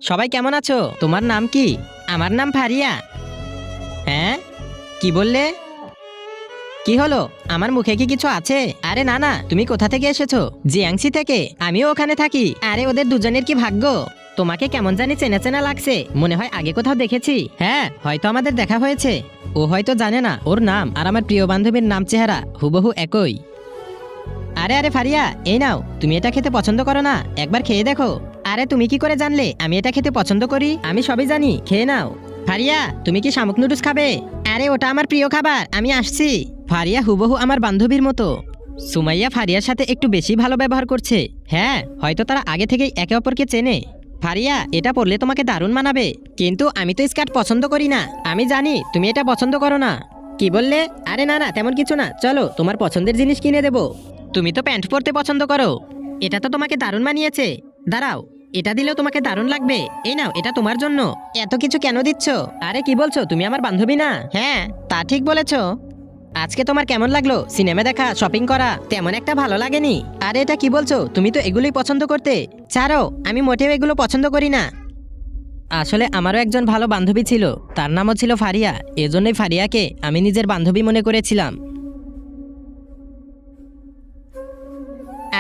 সবাই কেমন আছো? তোমার নাম কি? আমার নাম ফারিয়া। হ্যাঁ, কি বললে? কি হলো? আমার মুখে কি কিছু আছে? আরে না না, তুমি কোথা থেকে এসেছো? জিয়াংসি থেকে। আমিও ওখানে থাকি। আরে ওদের দুজনের কি ভাগ্য! তোমাকে কেমন জানি চেনা চেনা লাগছে, মনে হয় আগে কোথাও দেখেছি। হ্যাঁ, হয়তো আমাদের দেখা হয়েছে। ও হয়তো জানে না ওর নাম আর আমার প্রিয় বান্ধবীর নাম চেহারা হুবহু একই। আরে আরে ফারিয়া, এই নাও, তুমি এটা খেতে পছন্দ করো না? একবার খেয়ে দেখো। আরে তুমি কি করে জানলে আমি এটা খেতে পছন্দ করি? আমি সবই জানি, খেয়ে নাও। ফারিয়া, তুমি কি শামুক নুডলস খাবে? আরে ওটা আমার প্রিয় খাবার, আমি আসছি। ফারিয়া হুবহু আমার বান্ধবীর মতো। সুমাইয়া ফারিয়ার সাথে একটু বেশি ভালো ব্যবহার করছে। হ্যাঁ, হয়তো তারা আগে থেকেই একে অপরকে চেনে। ফারিয়া, এটা পরলে তোমাকে দারুণ মানাবে। কিন্তু আমি তো স্কার্ট পছন্দ করি না। আমি জানি তুমি এটা পছন্দ করো না। কি বললে? আরে না না, তেমন কিছু না, চলো তোমার পছন্দের জিনিস কিনে দেবো। তুমি তো প্যান্ট পরতে পছন্দ করো। এটা তো তোমাকে দারুণ মানিয়েছে। দাঁড়াও, এটা দিলেও তোমাকে দারুণ লাগবে। এই নাও, এটা তোমার জন্য। এত কিছু কেন দিচ্ছ? আরে কি বলছো, তুমি আমার বান্ধবী না? হ্যাঁ, তা ঠিক বলেছো। আজকে তোমার কেমন লাগলো? সিনেমা দেখা, শপিং করা তেমন একটা ভালো লাগেনি। আরে এটা কি বলছো? তুমি তো এগুলোই পছন্দ করতে। ছাড়ো, আমি মোটেও এগুলো পছন্দ করি না। আসলে আমারও একজন ভালো বান্ধবী ছিল, তার নামও ছিল ফারিয়া। এজন্যই ফারিয়াকে আমি নিজের বান্ধবী মনে করেছিলাম।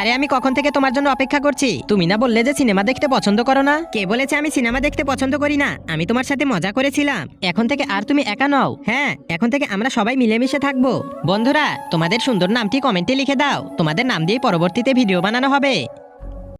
আরে আমি কখন থেকে তোমার জন্য অপেক্ষা করছি। তুমি না বললে যে সিনেমা দেখতে পছন্দ করো না? কে বলেছে আমি সিনেমা দেখতে পছন্দ করি না? আমি তোমার সাথে মজা করেছিলাম। এখন থেকে আর তুমি একা নও। হ্যাঁ, এখন থেকে আমরা সবাই মিলেমিশে থাকবো। বন্ধুরা, তোমাদের সুন্দর নামটি কমেন্টে লিখে দাও। তোমাদের নাম দিয়ে পরবর্তীতে ভিডিও বানানো হবে।